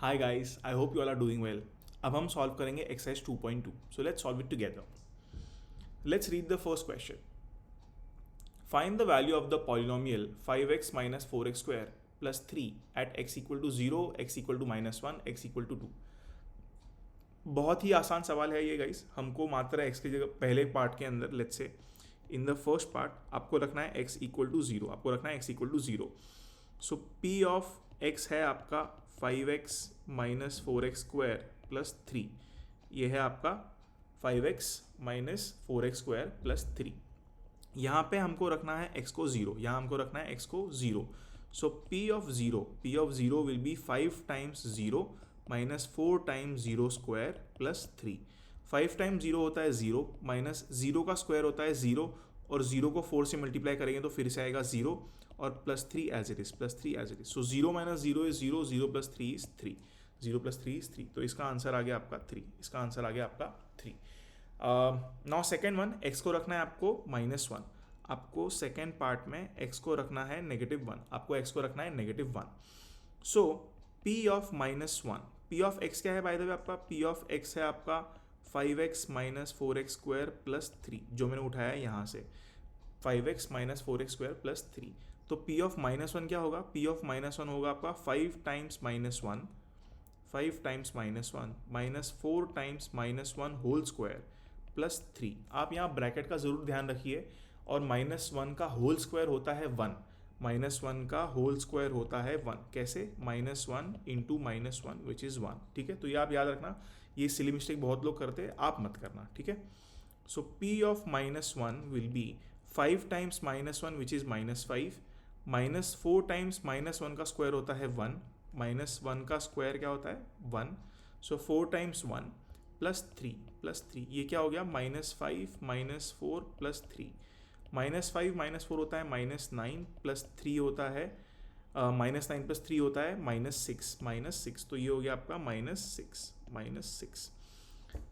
Hi guys, I hope you all are doing well. अब हम solve करेंगे exercise 2.2। So let's solve it together. Let's read the first question. Find the value of the polynomial 5x minus 4x स्क्वायर plus 3 at x equal to 0, x equal to -1, x equal to 2। बहुत ही आसान सवाल है ये guys. हमको मात्र x की जगह पहले पार्ट के अंदर let's say in the first part आपको रखना है x इक्वल टू 0, आपको रखना है x equal to 0। So p of x है आपका 5x माइनस 4x स्क्वायर प्लस 3। ये है आपका 5x माइनस 4x स्क्वायर प्लस 3। यहाँ पे हमको रखना है x को 0, यहाँ हमको रखना है x को 0। So p of 0 will be 5 times 0 minus 4 times 0 square plus 3। 5 times 0 होता है 0, माइनस 0 का स्क्वायर होता है 0, और 0 को 4 से मल्टीप्लाई करेंगे तो फिर से आएगा 0, और plus 3 as it is, plus 3 as it is. So 0 minus 0 is 0, 0 plus 3 is 3, 0 plus 3 is 3। तो इसका आंसर आ गया आपका 3, इसका आंसर आ गया आपका 3। नाउ सेकेंड वन, x को रखना है आपको -1। आपको सेकेंड पार्ट में x को रखना है -1, आपको x को रखना है -1। So p of -1, p of x क्या है बाय द वे? आपका p ऑफ x है आपका 5x माइनस 4x स्क्वायर प्लस 3, जो मैंने उठाया है यहाँ से 5x माइनस 4x स्क्वायर प्लस 3। तो p ऑफ -1 क्या होगा? p ऑफ -1 होगा आपका 5 times -1, 5 times -1 minus 4 times -1 whole square plus 3। आप यहाँ ब्रैकेट का ज़रूर ध्यान रखिए। और -1 का होल स्क्वायर होता है 1, -1 का होल स्क्वायर होता है 1। कैसे? -1 इंटू -1 विच इज़ 1। ठीक है, तो ये आप याद रखना। ये सिली मिस्टेक बहुत लोग करते हैं, आप मत करना। ठीक है, सो p of -1 will B 5 times -1 which is -5, minus 4 times -1 का स्क्वायर होता है 1, -1 का स्क्वायर क्या होता है 1। सो 4 टाइम्स 1 प्लस 3, ये क्या हो गया? -5 -4 प्लस 3। -5 -4 होता है -9, प्लस 3 होता है -9 प्लस 3 होता है -6। तो ये हो गया आपका -6।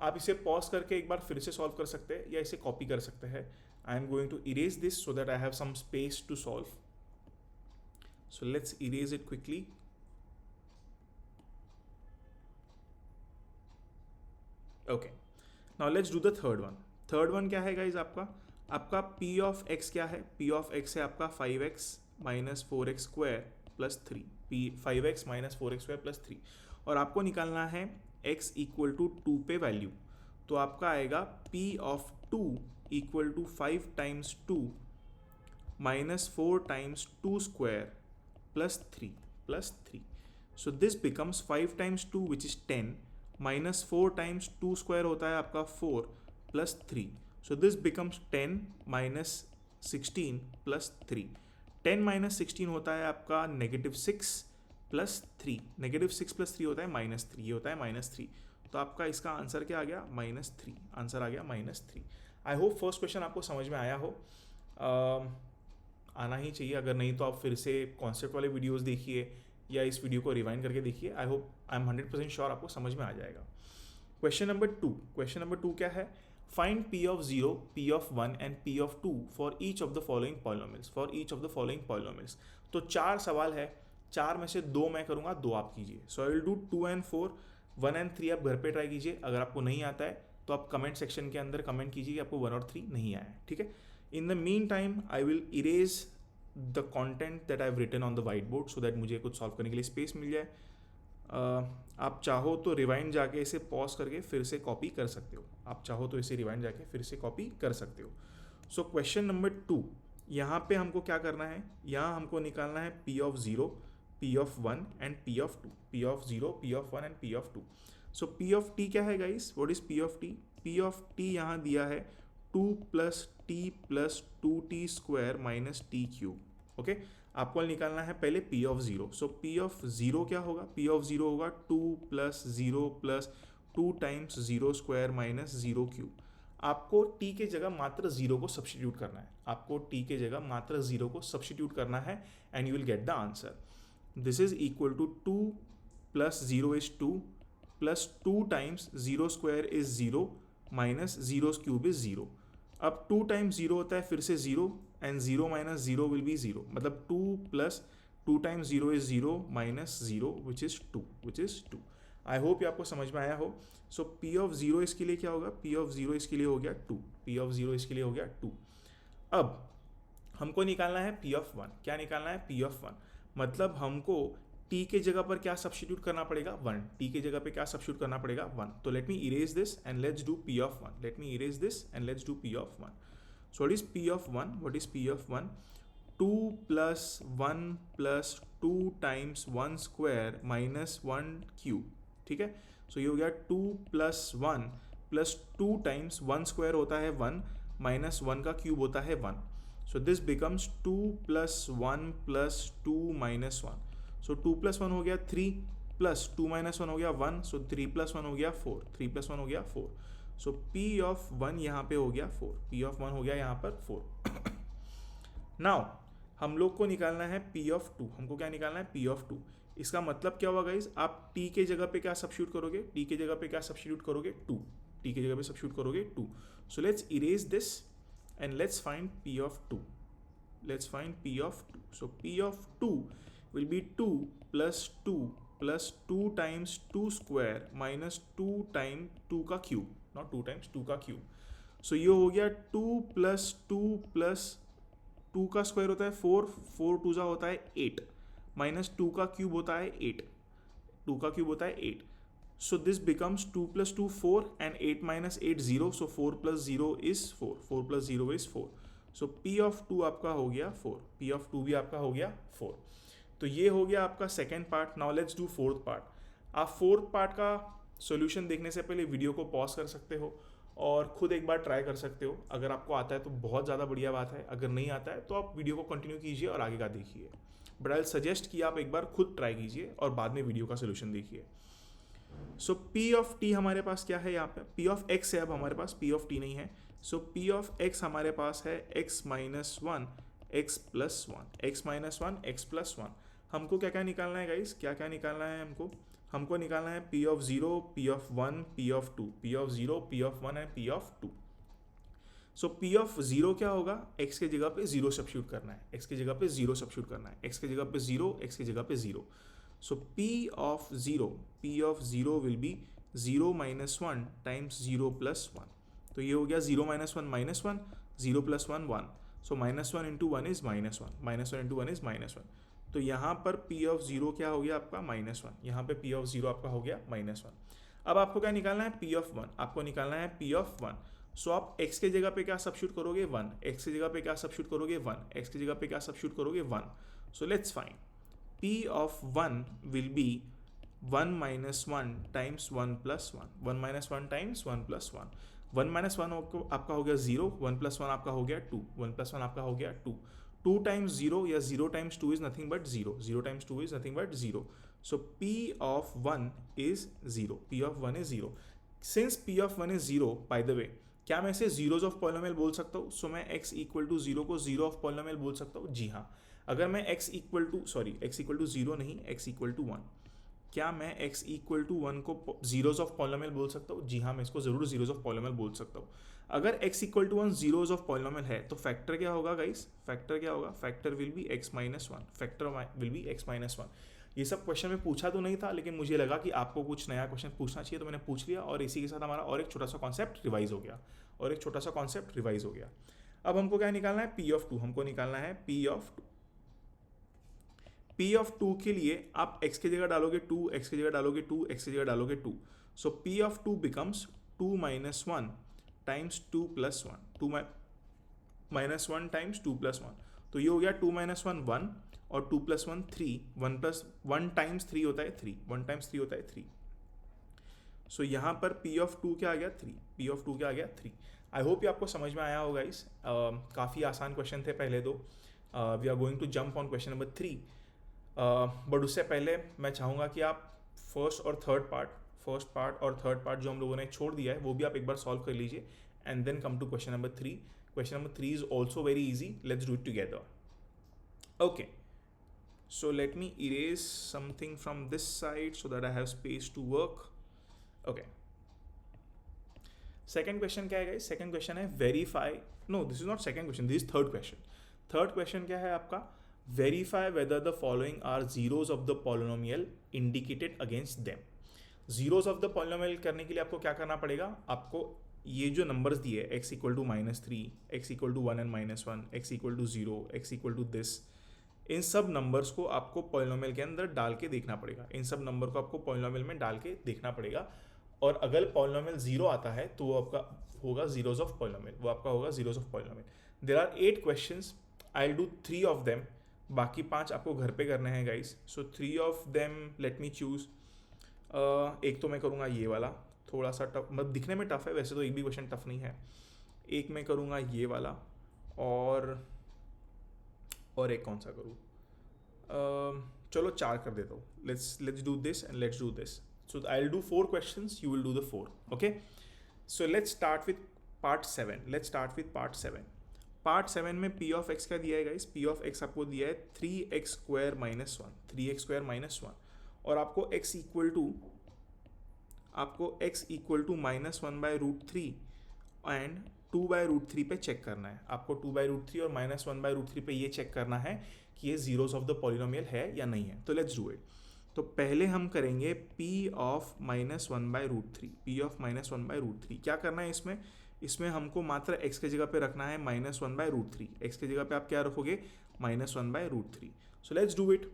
आप इसे पॉज करके एक बार फिर से सॉल्व कर सकते हैं या इसे कॉपी कर सकते हैं। I am going to erase this so that I have some space to solve. So let's erase it quickly. Okay, now let's do the third one. Third one क्या है गाइज? आपका p ऑफ x क्या है? p of x है आपका 5x minus 4x स्क्वायर plus 3, 5x minus 4x स्क्वायर plus 3। और आपको निकालना है x इक्वल टू 2 पे वैल्यू। तो आपका आएगा p of 2 equal to 5 times 2 minus 4 times 2 square plus 3। So this becomes 5 times 2 which is 10, minus 4 times 2 square होता है आपका 4 plus 3। So this becomes 10 minus 16 plus 3। 10 minus 16 होता है आपका -6 प्लस 3, -6 प्लस 3 होता है -3, ये होता है -3। तो आपका इसका आंसर क्या आ गया? -3। आंसर आ गया -3। आई होप फर्स्ट क्वेश्चन आपको समझ में आया हो। आना ही चाहिए, अगर नहीं तो आप फिर से कॉन्सेप्ट वाले वीडियोज़ देखिए या इस वीडियो को रिवाइंड करके देखिए। आई एम 100% श्योर आपको समझ में आ जाएगा। क्वेश्चन नंबर 2 क्या है? Find p of 0, p of 1 and p of 2 for each of the following polynomials. तो 4 सवाल है, 4 में से 2 मैं करूँगा, 2 आप कीजिए। So I will do 2 and 4, 1 and 3 आप घर पे ट्राई कीजिए। अगर आपको नहीं आता है तो आप कमेंट सेक्शन के अंदर कमेंट कीजिए कि आपको 1 और 3 नहीं आया है। ठीक है, in the meantime I will erase the content that I have written on the whiteboard so that मुझे कुछ सॉल्व करने के लिए स्पेस मिल जाए। आप चाहो तो रिवाइंड जाके इसे पॉज करके फिर से कॉपी कर सकते हो। सो क्वेश्चन नंबर 2, यहाँ पे हमको क्या करना है? यहाँ हमको निकालना है p of 0, p of 1 and p of 2, p of 0, p of 1 and p of 2। So p of t क्या है guys? What is p of t? p of t यहाँ दिया है 2 plus t plus 2t square minus t cube. Okay, आपको निकालना है पहले p of 0। So p of 0 क्या होगा? p ऑफ 0 होगा 2 प्लस 0 plus 2 times 0 square minus 0 cube. आपको t के जगह मात्र 0 को सब्सटीट्यूट करना है, and you will get the answer. This is equal to 2 प्लस 0 इज 2 plus 2 times 0 square is 0 minus 0 cube is 0। अब 2 टाइम्स 0 होता है फिर से 0, एंड 0 माइनस 0 विल बी 0, मतलब 2 plus 2 times 0 is 0 minus 0 which is 2। Which is 2। I hope ये आपको समझ में आया हो। सो पी ऑफ जीरो इसके लिए क्या होगा, पी ऑफ जीरो इसके लिए हो गया 2, पी ऑफ जीरो इसके लिए हो गया 2। अब हमको निकालना है पी ऑफ 1। क्या निकालना है, पी ऑफ 1, मतलब हमको t के जगह पर क्या सब्स्टिट्यूट करना पड़ेगा, 1। t के जगह पे क्या सब्स्टिट्यूट करना पड़ेगा, 1। तो late me erase this and let's do p of 1। Late me erase this and let's do p of 1। So what is p of 1, what is p of 1, 2 plus 1 plus 2 times 1 square minus 1 cube, ठीक है। सो ये हो गया 2 plus 1 plus 2 times 1 square होता है 1 minus 1 का cube होता है 1। सो this becomes 2 plus 1 plus 2 minus 1। So 2 plus 1 हो गया 3 प्लस 2 माइनस 1 हो गया 1। सो 3 प्लस 1 हो गया 4, 3 प्लस 1 हो गया 4। सो p ऑफ 1 यहाँ पे हो गया 4, p ऑफ 1 हो गया यहाँ पर 4। नाउ हम लोग को निकालना है p ऑफ 2। हमको क्या निकालना है, p ऑफ 2। इसका मतलब क्या हुआ गाइज, आप t के जगह पे क्या सब्स्टिट्यूट करोगे, t के जगह पे क्या सब्स्टिट्यूट करोगे, 2। t के जगह पे सब्स्टिट्यूट करोगे 2। So let's erase this and let's find p of 2। Let's find p of 2। So p of 2 will be 2 plus 2 plus 2 times 2 square minus 2 times 2 का क्यूब, not 2 times 2 का क्यूब। सो ये हो गया 2 plus 2 plus 2 का square होता है 4, 4 2 जा होता है 8, माइनस 2 का क्यूब होता है 8, 2 का क्यूब होता है 8। सो this becomes 2 plus 2 4 and 8 minus 8 0, so 4 plus 0 is 4, 4 plus 0 is 4। So p of 2 आपका हो गया 4, p ऑफ 2 भी आपका हो गया 4। तो ये हो गया आपका second part. Now let's do fourth part. आप फोर्थ पार्ट का सॉल्यूशन देखने से पहले वीडियो को पॉज कर सकते हो और खुद एक बार ट्राई कर सकते हो। अगर आपको आता है तो बहुत ज़्यादा बढ़िया बात है, अगर नहीं आता है तो आप वीडियो को कंटिन्यू कीजिए और आगे का देखिए। बट आई सजेस्ट कि आप एक बार खुद ट्राई कीजिए और बाद में वीडियो का सोल्यूशन देखिए। सो p ऑफ t हमारे पास क्या है यहाँ पे, p ऑफ x है, अब हमारे पास p ऑफ t नहीं है। सो p ऑफ x हमारे पास है x minus 1 x plus 1, x minus 1 x plus 1। हमको क्या क्या निकालना है गाइस, क्या क्या निकालना है हमको निकालना है p of 0, p of 1, p of 2, p of 0, p of 1 and p of 2। So p of 0 क्या होगा, x के जगह पे 0 सब्स्टिट्यूट करना है, x के जगह पे 0 सब्स्टिट्यूट करना है, x के जगह पे 0, x के जगह पे 0। So p of 0 will be 0 minus 1 times 0 plus 1। तो ये हो गया 0 minus 1 minus 1, 0 plus 1 1। So minus 1 into 1 is minus 1, minus 1 into 1 is minus 1। तो यहाँ पर p ऑफ 0 क्या हो गया आपका -1, यहाँ पे p ऑफ 0 आपका हो गया -1। अब आपको क्या निकालना है, p ऑफ 1, आपको निकालना है p ऑफ 1। सो आप x के जगह पे क्या सब्स्टिट्यूट करोगे, 1, x की जगह पे क्या सब्स्टिट्यूट करोगे, 1, x की जगह पे क्या सब्स्टिट्यूट करोगे, 1। So let's find p of 1 will be 1 minus 1 times 1 plus 1, 1 minus 1 times 1 plus 1। 1 minus 1 आपका हो गया 0, 1 प्लस 1 आपका हो गया 2, 1 प्लस 1 आपका हो गया 2। 2 टाइम्स 0 या 0 times 2 is nothing but 0, 0 times 2 is nothing but 0। So p of 1 is 0, p of 1 is 0। Since p of 1 is 0, by the way क्या मैं इसे जीरोज ऑफ पॉलिनोमियल बोल सकता हूँ? सो मैं x इक्वल टू 0 को जीरो ऑफ पॉलिनोमियल बोल सकता हूँ? जी हाँ। अगर मैं x इक्वल टू 0 नहीं, x इक्वल टू 1, क्या मैं x इक्वल टू 1 को जीरोज ऑफ पॉलिनोमियल बोल सकता हूँ? जी हाँ, मैं इसको जरूर जीरोज ऑफ पॉलिनोमियल बोल सकता हूँ। अगर x equal to 1 zeros of polynomial है तो फैक्टर क्या होगा गाइस? फैक्टर क्या होगा? Factor will be x minus 1, factor will be x minus 1। ये सब क्वेश्चन में पूछा तो नहीं था, लेकिन मुझे लगा कि आपको कुछ नया क्वेश्चन पूछना चाहिए तो मैंने पूछ लिया, और इसी के साथ हमारा और एक छोटा सा कॉन्सेप्ट रिवाइज हो गया, अब हमको क्या निकालना है? p ऑफ 2 हमको निकालना है p ऑफ 2। p ऑफ 2 के लिए आप x की जगह डालोगे 2, x की जगह डालोगे 2, x की जगह डालोगे 2। सो p of 2 becomes 2 minus 1 times 2 plus 1, 2 minus 1 times 2 plus 1। तो ये हो गया 2 माइनस 1 1 और 2 प्लस 1 3, 1 प्लस 1 टाइम्स 3 होता है 3, 1 टाइम्स 3 होता है 3। सो यहाँ पर p ऑफ 2 क्या आ गया? 3, p ऑफ 2 क्या आ गया? 3। आई होप ये आपको समझ में आया होगा गाइस। काफ़ी आसान क्वेश्चन थे पहले दो। We are going to jump on question number 3। But उससे पहले मैं चाहूँगा कि आप फर्स्ट और थर्ड पार्ट जो हम लोगों ने छोड़ दिया है वो भी आप एक बार सॉल्व कर लीजिए, and then come to question number 3। Question number 3 is also very easy, let's do it together. Okay, so let me erase something from this side so that I have space to work. Okay, second question क्या है guys? Second question है verify, no this is not second question, this is third question. Third question क्या है आपका? Verify whether the following are zeros of the polynomial indicated against them. Zeros of the polynomial करने के लिए आपको क्या करना पड़ेगा, आपको ये जो नंबर्स दिए x equal to -3, x equal to 1 and -1, x equal to 0, x equal to this, इन सब नंबर्स को आपको पॉलिनोमियल के अंदर डाल के देखना पड़ेगा। इन सब नंबर को आपको पॉलिनोमियल में डाल के देखना पड़ेगा, और अगर पॉलिनोमियल 0 आता है तो वो आपका होगा जीरोज ऑफ पॉलिनोमियल, वो आपका होगा zeros of polynomial. There are 8 questions, I will do 3 of them, बाकी 5 आपको घर पे करने हैं guys. So 3 of them let me choose. एक तो मैं करूँगा ये वाला, थोड़ा सा टफ, मतलब दिखने में टफ है, वैसे तो एक भी क्वेश्चन टफ नहीं है। एक मैं करूँगा ये वाला, और एक कौन सा करूँ, चलो 4 कर देता हूँ। Let's do this and let's do this. So I will do 4 questions, you will do the 4, okay. So let's start with part 7। Part 7 में p ऑफ x क्या दिया है गाइस, p ऑफ x आपको दिया है 3x स्क्वायर माइनस 1, और आपको x equal to -1/√3 and 2/√3 पे चेक करना है। आपको 2/√3 और -1/√3 पे ये चेक करना है कि ये जीरोस ऑफ द पॉलिनोमियल है या नहीं है। तो लेट्स डू इट। तो पहले हम करेंगे p ऑफ -1/√3। क्या करना है इसमें हमको मात्र x के जगह पे रखना है -1/√3। x के जगह पे आप क्या रखोगे, -1/√3। So let's do it.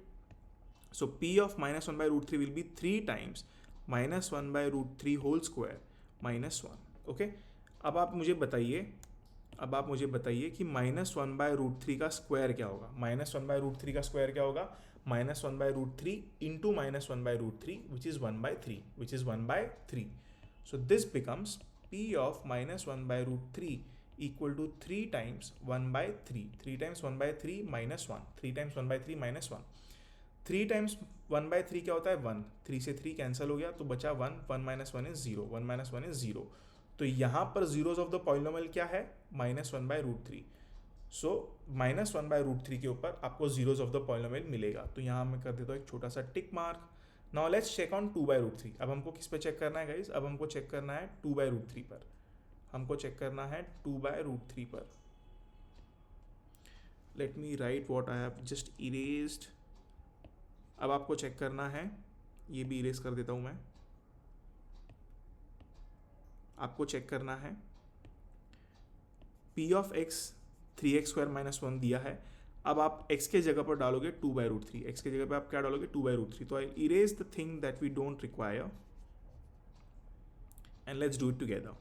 So p of -1/√3 will be 3 times -1/√3 whole square -1, okay. अब आप मुझे बताइए कि -1/√3 का स्क्वायर क्या होगा। -1/√3 का स्क्वायर क्या होगा, -1/√3 into -1/√3 which is 1/3, so this becomes p of -1/√3 equal to 3 times 1/3, 3 times 1/3 minus 1, 3 times 1/3 minus 1, 3 times 1/3 क्या होता है 1, 3 से 3 कैंसिल हो गया तो बचा 1, 1 minus 1 is 0, 1 minus 1 is 0। तो यहाँ पर जीरोज ऑफ द पॉलिनोमियल क्या है, -1/√3। सो -1/√3 के ऊपर आपको जीरोज ऑफ द पॉलिनोमियल मिलेगा। तो यहाँ मैं कर देता हूँ एक छोटा सा tick mark. Now let's check on 2/√3। अब हमको किस पे चेक करना है गाइज, अब हमको चेक करना है 2/√3 पर। Let me right what I have just erased. अब आपको चेक करना है, ये भी इरेज कर देता हूँ मैं। आपको चेक करना है p of x 3x square minus 1 दिया है। अब आप x के जगह पर डालोगे 2/√3, x के जगह पे आप क्या डालोगे 2/√3। तो I erase the thing that we don't require and let's do it together.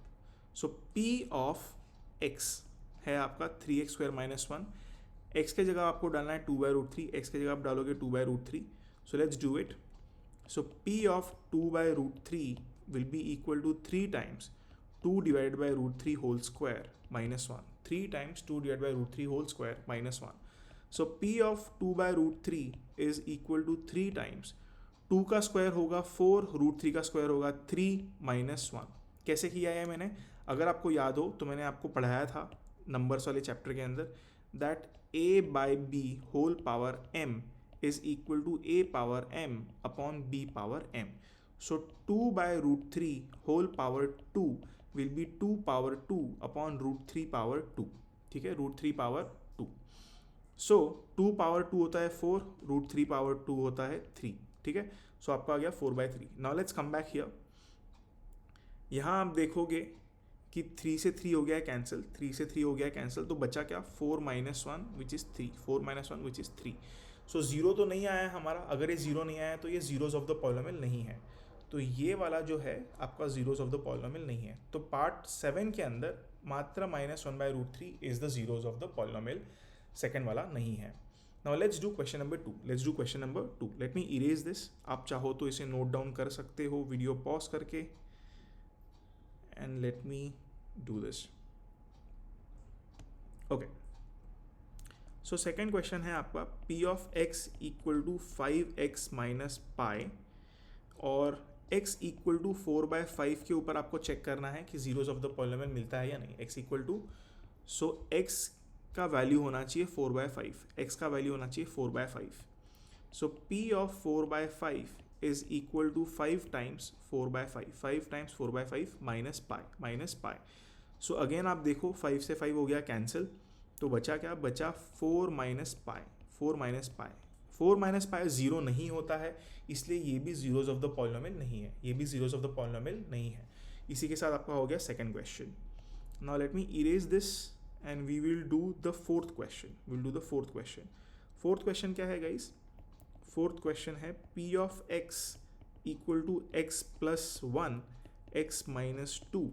So p of x है आपका 3x स्क्वायर माइनस 1, x के जगह आपको डालना है 2/√3, x के जगह आप डालोगे 2/√3। So let's do it. So p of 2/√3 will be equal to 3 times 2 divided by √3 whole square minus 1, 3 times 2 divided by √3 whole square minus 1. So p of 2/√3 is equal to 3 times 2 का square होगा 4, √3 का square होगा 3 minus 1। कैसे किया है मैंने, अगर आपको याद हो तो मैंने आपको पढ़ाया था नंबर्स वाले चैप्टर के अंदर that a by b whole power m is equal to a power m upon b power m. So 2/√3 whole power 2 will be 2 power 2 upon √3 power 2, ठीक है, √3 power 2। सो 2 power 2 होता है 4, √3 power 2 होता है 3, ठीक है। सो आपका आ गया 4/3। Now let's come back here. यहाँ आप देखोगे कि 3 से 3 हो गया है कैंसिल, 3 से 3 हो गया है कैंसिल, तो बचा क्या 4 minus 1 which is 3, 4 minus 1 which is 3। So zero तो नहीं आया हमारा, अगर ये जीरो नहीं आया तो ये जीरोज ऑफ द पॉलिनोमियल नहीं है। तो ये वाला जो है आपका जीरोज ऑफ द पॉलिनोमियल नहीं है। तो पार्ट 7 के अंदर मात्र -1/√3 is the zeros of the polynomial, second वाला नहीं है। Now let's do question number 2। Let me erase this. आप चाहो तो इसे नोट डाउन कर सकते हो वीडियो पॉज करके, and let me do this. Okay, so second question है आपका p of x equal to 5x minus pi और x इक्वल टू 4/5 के ऊपर आपको चेक करना है कि जीरोज ऑफ द पॉलिनोमियल मिलता है या नहीं। x equal to, so x का वैल्यू होना चाहिए 4/5, x का वैल्यू होना चाहिए 4/5। So p of 4/5 is equal to 5 times 4/5, 5 times 4/5 minus pi. So again आप देखो 5 से 5 हो गया कैंसिल, तो बचा क्या, बचा 4 minus pi, 4 minus pi, 4 minus pi zero नहीं होता है, इसलिए ये भी जीरोज ऑफ द पॉलिनोमियल नहीं है, ये भी जीरोज ऑफ द पॉलिनोमियल नहीं है। इसी के साथ आपका हो गया second question. Now let me erase this and we will do the fourth question, will do the fourth question. Fourth question क्या है गाइस? फोर्थ क्वेश्चन है P of x equal to x plus one x minus two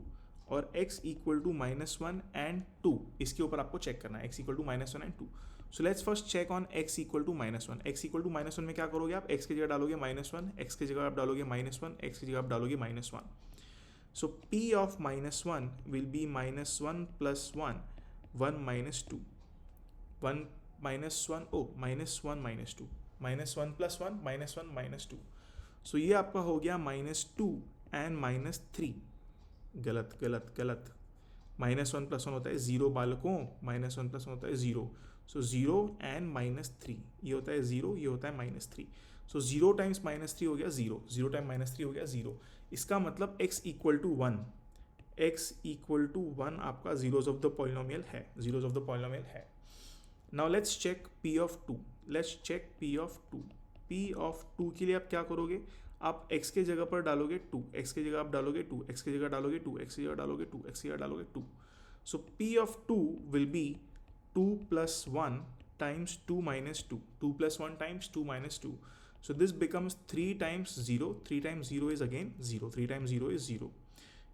और x equal to -1 and 2, इसके ऊपर आपको check करना है, x equal to -1 and 2। So let's first check on x equal to -1। x equal to -1 में क्या करोगे आप? x की जगह डालोगे -1, x की जगह आप डालोगे -1, x की जगह आप डालोगे -1। So p of -1 will be -1 plus 1, 1 minus 2, 1 -1 ओ -1 माइनस 2, -1 प्लस 1 -1 माइनस 2। सो ये आपका हो गया -2 एंड -3। गलत गलत गलत, -1 प्लस 1 होता है 0 बालकों, -1 प्लस 1 होता है 0। सो 0 एंड -3, ये होता है 0, ये होता है -3। सो 0 टाइम्स -3 हो गया 0, 0 टाइम -3 हो गया 0। इसका मतलब x equal to 1, x equal to 1 आपका जीरोज ऑफ द पॉलिनोमियल है, जीरोज ऑफ द पॉलिनोमियल है। Now let's check p of 2, let's check p of 2। p of 2 के लिए आप क्या करोगे? आप x के जगह पर डालोगे 2, x की जगह आप डालोगे 2, x की जगह डालोगे 2, x की जगह डालोगे 2, x की जगह डालोगे 2। सो p of 2 will be 2 plus 1 times 2 minus 2, 2 plus 1 times 2 minus 2। So this becomes 3 times 0, 3 times 0 is again 0, 3 times 0 is 0।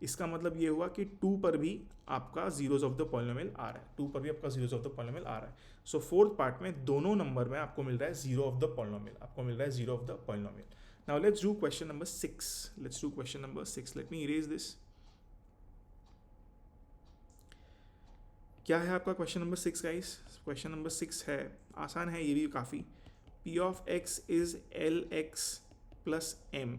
इसका मतलब ये हुआ कि 2 पर भी आपका जीरोज ऑफ द पॉलिनोमियल आ रहा है, 2 पर भी आपका जीरोज ऑफ द पॉलिनोमियल आ रहा है। सो फोर्थ पार्ट में दोनों नंबर में आपको मिल रहा है जीरो ऑफ द पॉलिनोमियल, आपको मिल रहा है zero of the polynomial. Now let's do question number 6. Let's do question number 6. Let me erase this. क्या है आपका question number 6 guys? Question number 6 है, आसान है ये भी काफ़ी। P of x is Lx plus m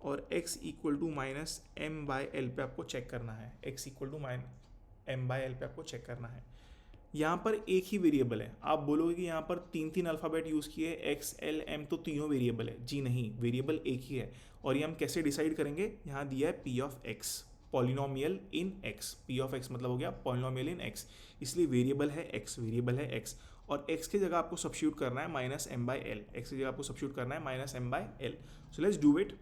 और x equal to minus m by L पे आपको चेक करना है, x equal to m by L पे आपको चेक करना है। यहाँ पर एक ही वेरिएबल है, आप बोलोगे कि यहाँ पर 3 अल्फ़ाबेट यूज़ किए, x l m, तो तीनों वेरिएबल है। जी नहीं, वेरिएबल एक ही है। और ये हम कैसे डिसाइड करेंगे? यहाँ दिया है p of x, polynomial in x। p of x मतलब हो गया पॉलिनोमियल इन x, इसलिए वेरिएबल है x, वेरिएबल है x। और x की जगह आपको सब्स्टिट्यूट करना है minus m by L, x की जगह आपको सब्स्टिट्यूट करना है minus m by L. So let's do it.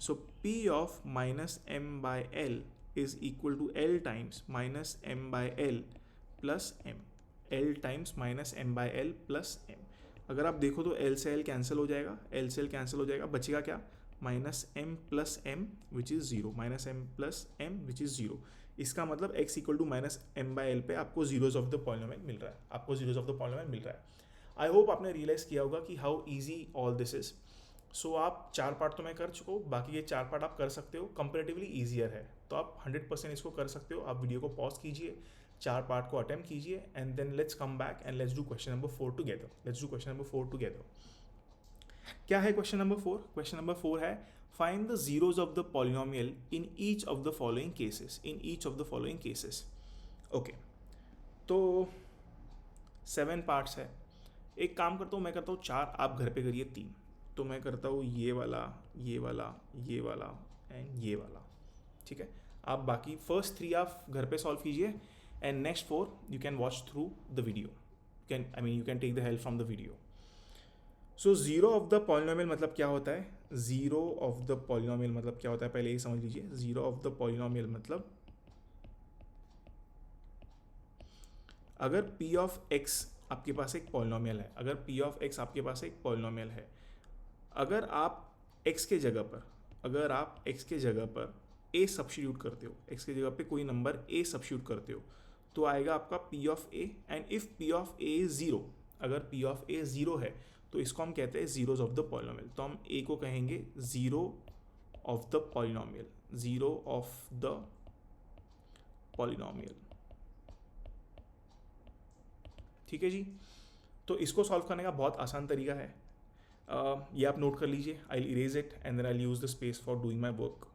So p of minus m by L is equal to l times minus m by L plus m, l times minus m by L plus m। अगर आप देखो तो l से l cancel हो जाएगा, l से l cancel हो जाएगा, बचेगा क्या? Minus m plus m which is zero, minus m plus m which is zero. इसका मतलब x equal to minus m by l पे आपको जीरोज ऑफ द पॉलिनोमियल मिल रहा है, आपको जीरोज ऑफ द पॉलिनोमियल मिल रहा है। आई होप आपने रियलाइज़ किया होगा कि how easy all this is. So आप 4 पार्ट तो मैं कर चुका हूँ, बाकी ये 4 पार्ट आप कर सकते हो, कंपेरेटिवली ईजियर है, तो आप 100% इसको कर सकते हो। आप वीडियो को पॉज कीजिए, 4 पार्ट को अटेम्प्ट कीजिए and then let's come back and let's do question number 4 together. Let's do question number 4 together. क्या है क्वेश्चन नंबर 4? क्वेश्चन नंबर 4 है find the zeros of the polynomial in each of the following cases, in each of the following cases. Okay, तो 7 parts है। एक काम करता हूँ, मैं करता हूँ 4, आप घर पे करिए 3। तो मैं करता हूँ ये वाला, ये वाला, ये वाला एंड ये वाला, ठीक है। आप बाकी फर्स्ट 3 आप घर पे सॉल्व कीजिए and next 4 you can watch through the video, you can take the help from the video. So zero of the polynomial मतलब क्या होता है? zero of the polynomial मतलब क्या होता है पहले ये समझ लीजिए। zero of the polynomial मतलब अगर p of x आपके पास एक polynomial है, अगर p of x आपके पास एक polynomial है, अगर आप x के जगह पर, अगर आप x के जगह पर a सब्स्टिट्यूट करते हो, x की जगह पे कोई नंबर a सब्स्टिट्यूट करते हो, तो आएगा आपका p of a। And if p of a is zero, अगर p ऑफ a जीरो है तो इसको हम कहते हैं जीरोज ऑफ द पॉलिनोमियल। तो हम a को कहेंगे zero of the polynomial, zero of the polynomial, ठीक है जी। तो इसको सॉल्व करने का बहुत आसान तरीका है, ये आप नोट कर लीजिए। I will erase it and then I will use the space for doing my work.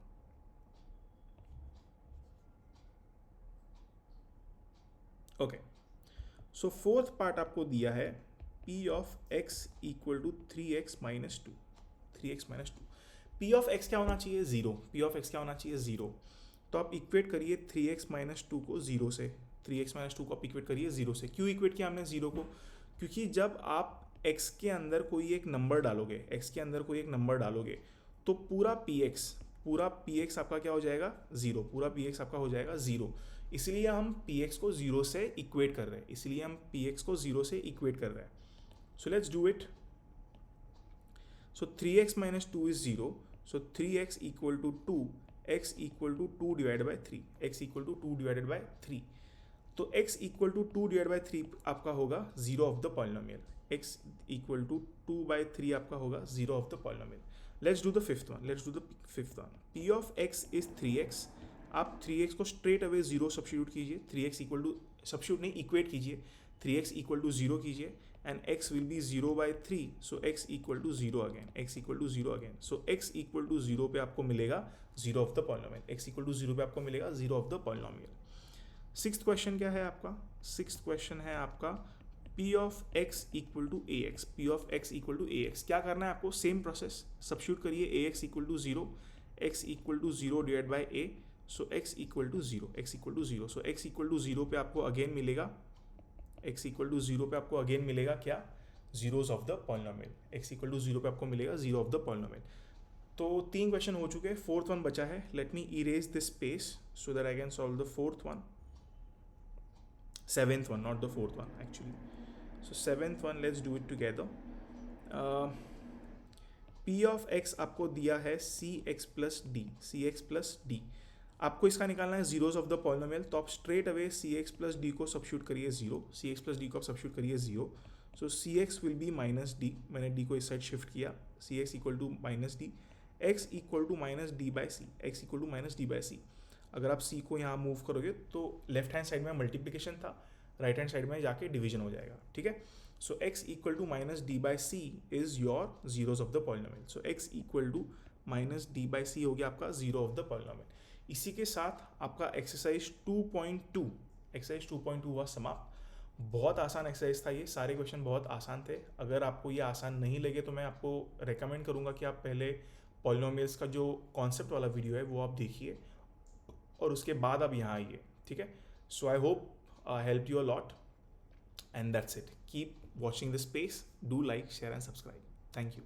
Okay, so fourth part आपको दिया है p of x equal to 3x minus 2, 3x minus 2। p of x क्या होना चाहिए? 0। p of x क्या होना चाहिए? 0। तो आप इक्वेट करिए 3x माइनस 2 को 0 से, 3x माइनस 2 को आप इक्वेट करिए 0 से। क्यों इक्वेट किया हमने 0 को? क्योंकि जब आप x के अंदर कोई एक नंबर डालोगे, x के अंदर कोई एक नंबर डालोगे तो पूरा px आपका क्या हो जाएगा, ज़ीरो। पूरा px आपका हो जाएगा ज़ीरो। इसलिए हम px को ज़ीरो से इक्वेट कर रहे हैं, इसलिए हम px को ज़ीरो से इक्वेट कर रहे हैं। सो let's do it. So 3x minus 2 is 0. So 3x equal to 2, x equal to 2 divided by 3, x equal to 2 divided by 3. तो x equal to 2 divided by 3 आपका होगा zero of the polynomial, x equal to 2 by 3 आपका होगा zero of the polynomial. Let's do the fifth one, p of x is 3x। आप 3x को straight away zero substitute कीजिए, 3x equal to substitute नहीं equate कीजिए, 3x equal to zero कीजिए and x will be 0 by 3, so x equal to 0 again, x equal to 0 again, so x equal to 0 पे आपको मिलेगा zero of the polynomial, x equal to 0 पे आपको मिलेगा zero of the polynomial. Sixth question क्या है आपका, sixth question है आपका p of x equal to ax, p of x equal to ax। क्या करना है आपको, सेम प्रोसेस, सब्स्टिट्यूट करिए, ax equal to 0, x equal to 0 divided by a, so x equal to 0, x equal to 0, so x equal to 0 पे आपको again मिलेगा, x equal to zero पे आपको अगेन मिलेगा क्या, zeros of the polynomial, x equal to zero पे आपको मिलेगा जीरो ऑफ द पॉलिनोमियल। तो 3 क्वेश्चन हो चुके हैं, फोर्थ वन बचा है। Late me erase this space so that I can solve the fourth one, seventh one, not the fourth one actually. So seventh one, let's do it together. p of x आपको दिया है cx plus D, आपको इसका निकालना है zeros of the polynomial, तो आप straight away cx plus d को सब्स्टिट्यूट करिए जीरो, cx प्लस डी को आप सब्स्टिट्यूट करिए zero, so cx will be minus d, मैंने d को इस साइड शिफ्ट किया, cx equal to minus d, x equal to minus d by c, x equal to minus d by c. अगर आप c को यहाँ move करोगे तो लेफ्ट हैंड साइड में मल्टीप्लिकेशन था, राइट हैंड साइड में जाके डिवीजन हो जाएगा, ठीक है। So x equal to minus d by c is your zeros of the polynomial, so x equal to minus d by c हो गया आपका जीरो ऑफ द पॉलिनोमियल। इसी के साथ आपका एक्सरसाइज 2.2 हुआ समाप्त। बहुत आसान एक्सरसाइज था ये, सारे क्वेश्चन बहुत आसान थे। अगर आपको ये आसान नहीं लगे तो मैं आपको रेकमेंड करूँगा कि आप पहले पॉलिनोमियल्स का जो कॉन्सेप्ट वाला वीडियो है वो आप देखिए और उसके बाद आप यहाँ आइए, ठीक है। So I hope help you a lot and that's it. Keep watching the space, do like, share and subscribe. Thank you.